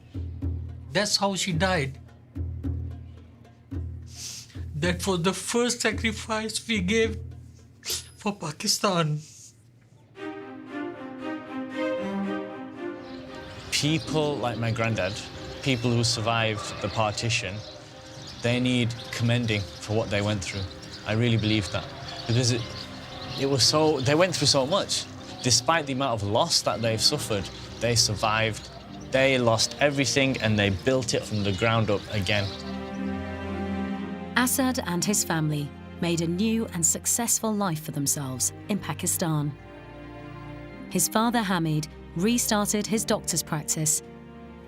That's how she died. That was the first sacrifice we gave for Pakistan. People like my granddad, people who survived the partition, they need commending for what they went through. I really believe that. Because they went through so much. Despite the amount of loss that they've suffered, they survived. They lost everything and they built it from the ground up again. Asad and his family made a new and successful life for themselves in Pakistan. His father Hamid restarted his doctor's practice,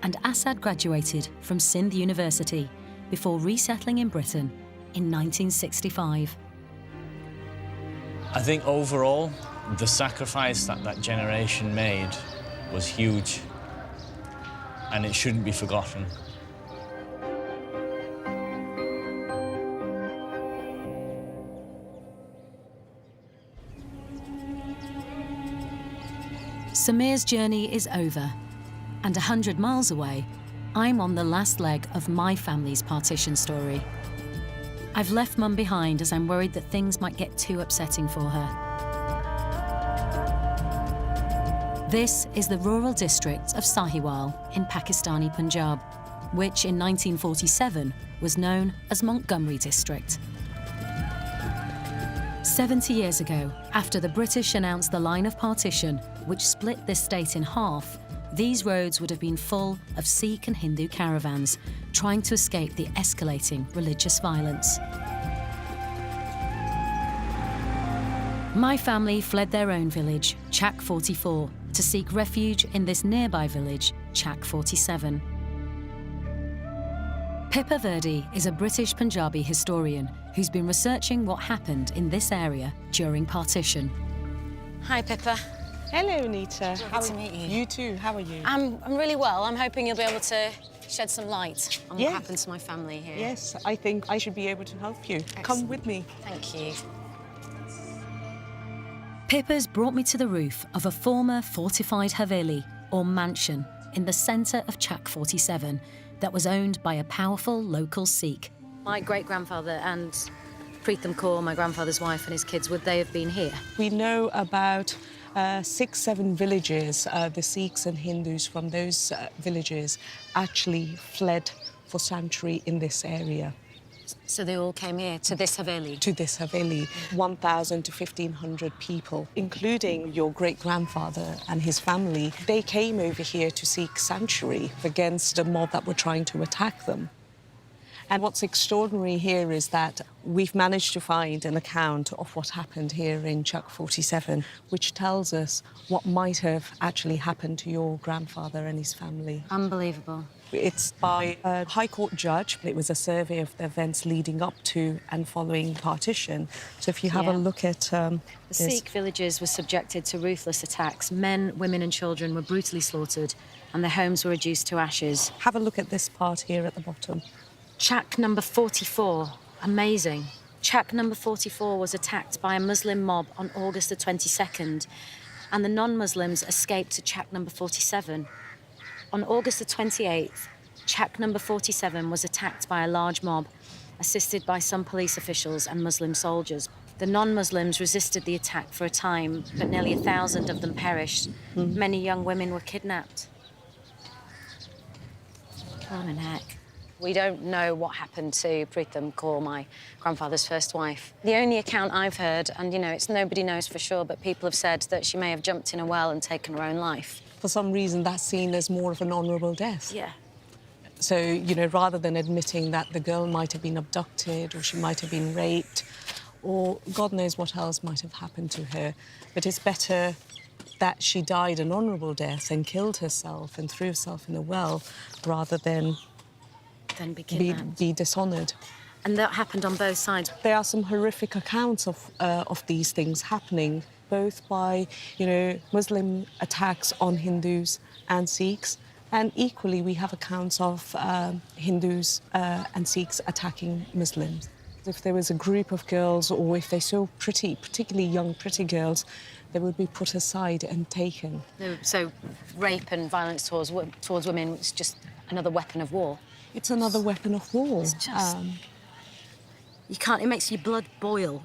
and Asad graduated from Sindh University before resettling in Britain in 1965. I think overall, the sacrifice that that generation made was huge, and it shouldn't be forgotten. Samir's journey is over, and 100 miles away, I'm on the last leg of my family's partition story. I've left Mum behind as I'm worried that things might get too upsetting for her. This is the rural district of Sahiwal in Pakistani Punjab, which in 1947 was known as Montgomery District. 70 years ago, after the British announced the line of partition, which split this state in half, these roads would have been full of Sikh and Hindu caravans trying to escape the escalating religious violence. My family fled their own village, Chak 44, to seek refuge in this nearby village, Chak 47. Pippa Verdi is a British Punjabi historian who's been researching what happened in this area during partition. Hi, Pippa. Hello, Anita. How to meet you. You too. How are you? I'm really well. I'm hoping you'll be able to shed some light on Yes. what happened to my family here. Yes, I think I should be able to help you. Excellent. Come with me. Thank you. Pippa's brought me to the roof of a former fortified haveli, or mansion, in the centre of Chak 47 that was owned by a powerful local Sikh. My great-grandfather and Preetham Kaur, my grandfather's wife, and his kids, would they have been here? We know about 6-7 villages. The Sikhs and Hindus from those villages actually fled for sanctuary in this area. So they all came here to this haveli? To this haveli, 1,000 to 1,500 people, including your great-grandfather and his family. They came over here to seek sanctuary against a mob that were trying to attack them. And what's extraordinary here is that we've managed to find an account of what happened here in Chak 47, which tells us what might have actually happened to your grandfather and his family. Unbelievable. It's by a High Court judge. It was a survey of the events leading up to and following partition. So if you have a look at... The Sikh villages were subjected to ruthless attacks. Men, women and children were brutally slaughtered and their homes were reduced to ashes. Have a look at this part here at the bottom. Chak number 44. Amazing. Chak number 44 was attacked by a Muslim mob on August the 22nd, and the non-Muslims escaped to Chak number 47. On August the 28th, Chak number 47 was attacked by a large mob, assisted by some police officials and Muslim soldiers. The non-Muslims resisted the attack for a time, but nearly 1,000 of them perished. Many young women were kidnapped. Blimey heck. We don't know what happened to Preetham Kaur, my grandfather's first wife. The only account I've heard, and you know, it's nobody knows for sure, but people have said that she may have jumped in a well and taken her own life. For some reason, that's seen as more of an honourable death. Yeah. So, you know, rather than admitting that the girl might have been abducted or she might have been raped or God knows what else might have happened to her, but it's better that she died an honourable death and killed herself and threw herself in a well rather than be kidnapped. Be dishonoured. And that happened on both sides. There are some horrific accounts of these things happening, both by, you know, Muslim attacks on Hindus and Sikhs, And equally, we have accounts of Hindus and Sikhs attacking Muslims. If there was a group of girls, or if they saw pretty, particularly young, pretty girls, they would be put aside and taken. So rape and violence towards women is just another weapon of war? It's another weapon of war. It's just... you can't... It makes your blood boil.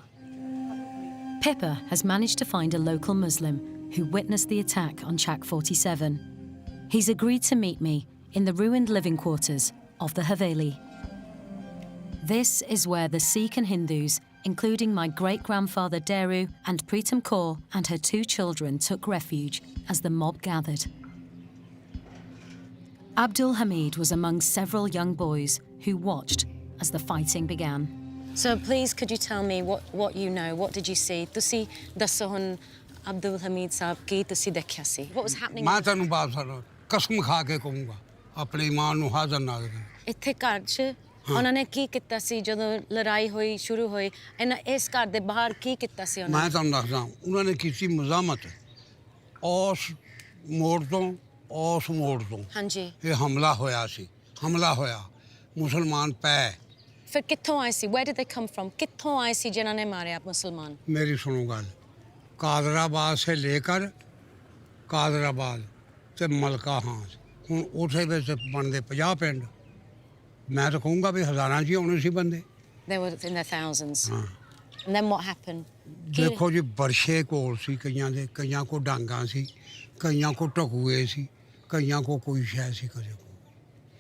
Pippa has managed to find a local Muslim who witnessed the attack on Chak 47. He's agreed to meet me in the ruined living quarters of the Haveli. This is where the Sikh and Hindus, including my great-grandfather Deru and Pritam Kaur and her 2 children, took refuge as the mob gathered. Abdul Hamid was among several young boys who watched as the fighting began. So please, could you tell me what you know? What did you see? Tusi dasso hun Abdul Hamid sahab ki tusi dekhya si. What was happening? मैं तनु बात करो कसम खा के कहूँगा अपनी मां ਨੂੰ ਹਾਜ਼ਰ ਨਾਜ਼ਰ ਇੱਥੇ ਘਰ 'ਚ ਉਹਨਾਂ ਨੇ ਕੀ ਕੀਤਾ ਸੀ ਜਦੋਂ ਲੜਾਈ ਹੋਈ ਸ਼ੁਰੂ ਹੋਈ ਇਸ ਘਰ ਦੇ ਬਾਹਰ ਕੀ ਕੀਤਾ ਸੀ ਉਹਨਾਂ ਨੇ? ਮੈਂ ਤੁਹਾਨੂੰ ਦੱਸਦਾ ਉਹਨਾਂ ਨੇ ਕੀਤੀ ਮਜ਼ਾਮਤ ਉਸ ਮੋੜ ਤੋਂ ਹਾਂਜੀ ਇਹ ਹਮਲਾ ਹੋਇਆ ਸੀ ਹਮਲਾ ਹੋਇਆ ਮੁਸਲਮਾਨ ਪੈ ਫਿਰ ਕਿੱਥੋਂ ਆਏ ਸੀ? Where did they come from? ਕਿੱਥੋਂ ਆਏ ਸੀ ਜਿਨ੍ਹਾਂ ਨੇ ਮਾਰਿਆ ਮੁਸਲਮਾਨ? मेरी सुनो गल कादराबाद से लेकर कादराबाद ते मलका हांस हुण उथे विच बनदे 50 पिंड मैं तो कहूँगा भी हज़ारां च ही होने सी बंदे They were in their thousands. And then what happened? देखो जी बरशे कोल सी कईयां को डांगा सी कईयां को ढकुए सी कईयां को कोई शै सी कदे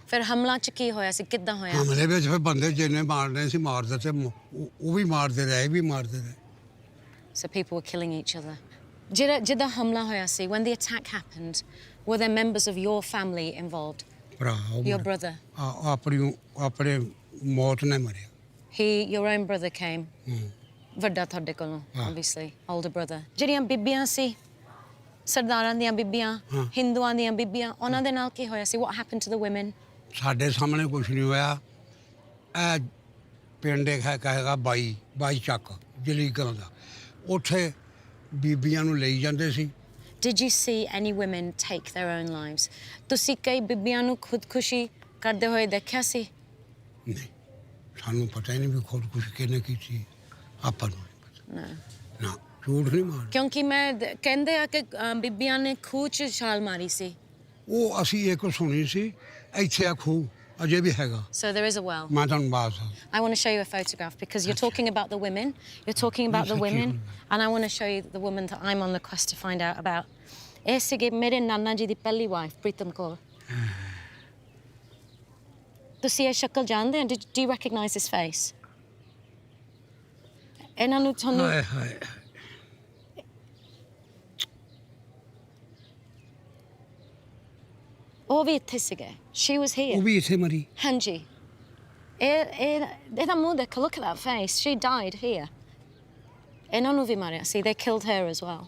ਫਿਰ ਹਮਲਾ 'ਚ ਕੀ ਹੋਇਆ ਸੀ? ਕਿੱਦਾਂ ਹੋਇਆ? हमले विच फिर बंदे जिन्ने मारने सी मार दित्ते वो भी मारते रहे भी मारते रहे So people were killing each other. ਜਿੱਦਾਂ ਹਮਲਾ ਹੋਇਆ ਸੀ, when the attack happened, were there members of your family involved? ਭਰਾ Your brother? ਆਪਣੇ ਮੌਤ ਨੇ ਮਰਿਆ Your own brother came? ਵੱਡਾ ਤੁਹਾਡੇ ਕੋਲੋਂ, obviously, older brother. ਜਿਹੜੀਆਂ ਬੀਬੀਆਂ ਸੀ, ਸਰਦਾਰਾਂ ਦੀਆਂ ਬੀਬੀਆਂ, ਹਿੰਦੂਆਂ ਦੀਆਂ ਬੀਬੀਆਂ, ਉਹਨਾਂ ਦੇ ਨਾਲ ਕੀ ਹੋਇਆ ਸੀ? What happened to the women? ਸਾਡੇ ਸਾਹਮਣੇ ਕੁਝ ਨਹੀਂ ਹੋਇਆ ਇਹ ਪਿੰਡ ਕਹੇਗਾ ਬਾਈ ਚੱਕ ਜਲੀਗਲ ਦਾ ਉੱਥੇ ਬੀਬੀਆਂ ਨੂੰ ਲਈ ਜਾਂਦੇ ਸੀ Did you see any women take their own lives? ਤੁਸੀਂ ਕਈ ਬੀਬੀਆਂ ਨੂੰ ਖੁਦਕੁਸ਼ੀ ਕਰਦੇ ਹੋਏ ਦੇਖਿਆ ਸੀ? ਨਹੀਂ ਸਾਨੂੰ ਪਤਾ ਹੀ ਨਹੀਂ ਵੀ ਖੁਦਕੁਸ਼ੀ ਕਿਹਨੇ ਕੀਤੀ ਆਪਾਂ ਨੂੰ ਨਹੀਂ ਪਤਾ ਨਾ ਝੂਠ ਨਹੀਂ ਮਾਰ ਕਿਉਂਕਿ ਮੈਂ ਕਹਿੰਦੇ ਆ ਕਿ ਬੀਬੀਆਂ ਨੇ ਖੂਹ 'ਚ ਛਾਲ ਮਾਰੀ ਸੀ ਉਹ ਅਸੀਂ ਇੱਕ ਸੁਣੀ ਸੀ ਇੱਥੇ ਆ ਖੂਹ ਅਜੇ ਵੀ ਹੈਗਾ So there is a well. ਮੈਂ ਤੁਹਾਨੂੰ ਬਾਤ I want to show you a photograph because you're talking about the women, you're talking about the women, and I want to show you the woman that I'm on the quest to find out about. ਇਹ ਸੀਗੇ ਮੇਰੇ ਨਾਨਾ ਜੀ ਦੀ ਪਹਿਲੀ wife Pritam Kaur ਤੁਸੀਂ ਇਹ ਸ਼ਕਲ ਜਾਣਦੇ ਹੋ? Do you recognize this face? ਇਹਨਾਂ ਨੂੰ ਤੁਹਾਨੂੰ ਹਾਏ ਉਹ ਵੀ ਇੱਥੇ ਸੀਗੇ she was here ਉਹ ਵੀ ਇੱਥੇ ਮਰੀ ਹਾਂਜੀ ਇਹਦਾ ਮੂੰਹ ਦੇਖੋ look at that face she died here ਇਹਨਾਂ ਨੂੰ ਵੀ ਮਾਰਿਆ ਸੀ they killed her as well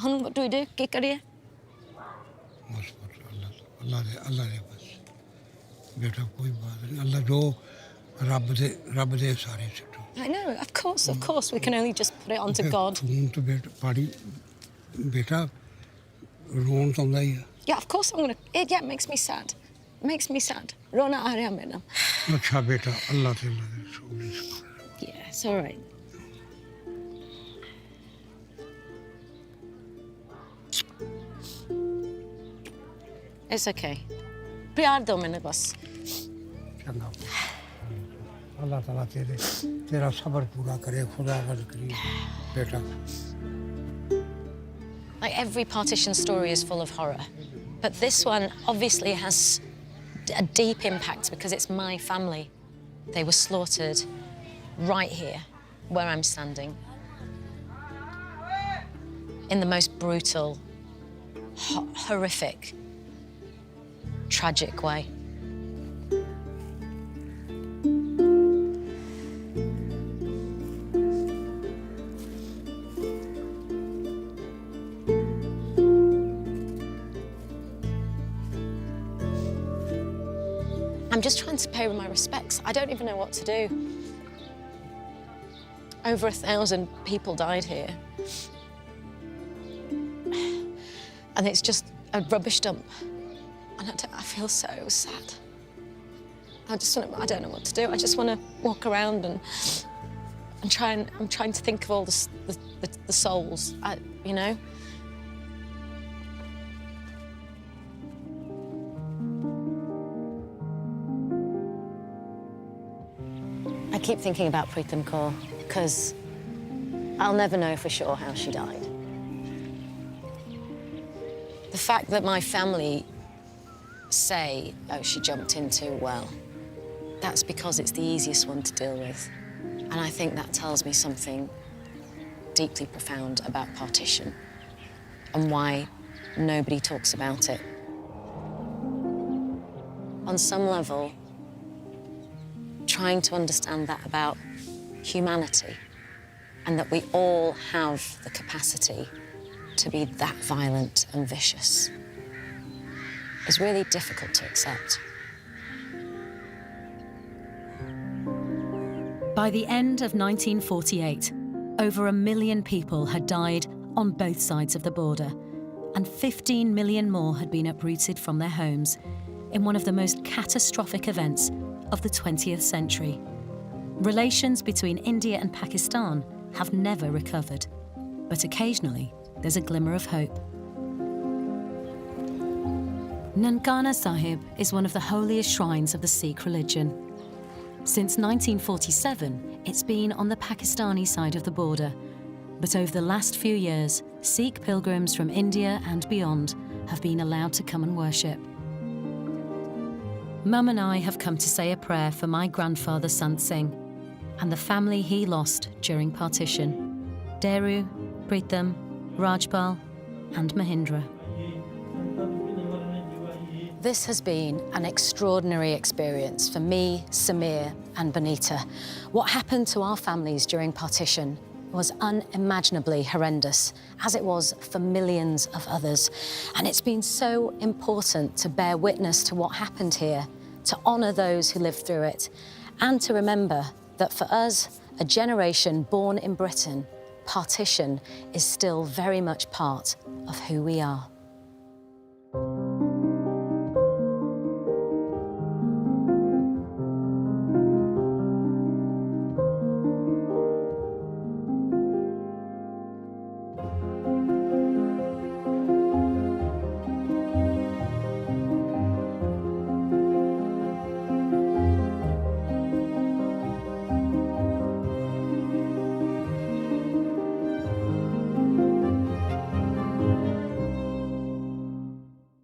ਹੁਣ what do we do ਕੀ ਕਰੀਏ ਅੱਲਾ ਦੇ ਬਸ ਬੇਟਾ ਕੋਈ ਬਾਤ ਨਹੀਂ ਅੱਲਾ ਜੋ ਰੱਬ ਦੇ ਸਾਰੇ ਛੱਡੋ I know, of course, we can only just put it onto God. तो बेटा रोन तो आंदा ही है Yeah, of course I'm gonna. It makes me sad. Rona aa raha maina. अच्छा बेटा अल्लाह ते Yeah, it's all right. It's okay. प्यार दो मैंने बस. चंगा अल्लाह ताला तेरा सब्र पूरा करे खुदा गल करी बेटा Like every partition story is full of horror, but this one obviously has a deep impact because it's my family. They were slaughtered right here, where I'm standing, in the most brutal, horrific, tragic way. I'm just trying to pay my respects. I don't even know what to do. Over 1,000 people died here. And it's just a rubbish dump. And I feel so sad. I don't know what to do. I just want to walk around and I'm trying to think of all the souls, you know? I keep thinking about Pritam Kaur because I'll never know for sure how she died. The fact that my family say, oh, she jumped into a well, that's because it's the easiest one to deal with. And I think that tells me something deeply profound about partition and why nobody talks about it. On some level, trying to understand that about humanity and that we all have the capacity to be that violent and vicious is really difficult to accept. By the end of 1948, over 1 million people had died on both sides of the border, and 15 million more had been uprooted from their homes in one of the most catastrophic events of the 20th century. Relations between India and Pakistan have never recovered, but occasionally there's a glimmer of hope. Nankana Sahib is one of the holiest shrines of the Sikh religion. Since 1947, it's been on the Pakistani side of the border, but over the last few years, Sikh pilgrims from India and beyond have been allowed to come and worship. Mum and I have come to say a prayer for my grandfather Sant Singh and the family he lost during partition: Deru, Pritam, Rajpal and Mahindra. This has been an extraordinary experience for me, Samir and Binita. What happened to our families during partition was unimaginably horrendous, as it was for millions of others. And it's been so important to bear witness to what happened here, to honour those who lived through it, and to remember that for us, a generation born in Britain, partition is still very much part of who we are.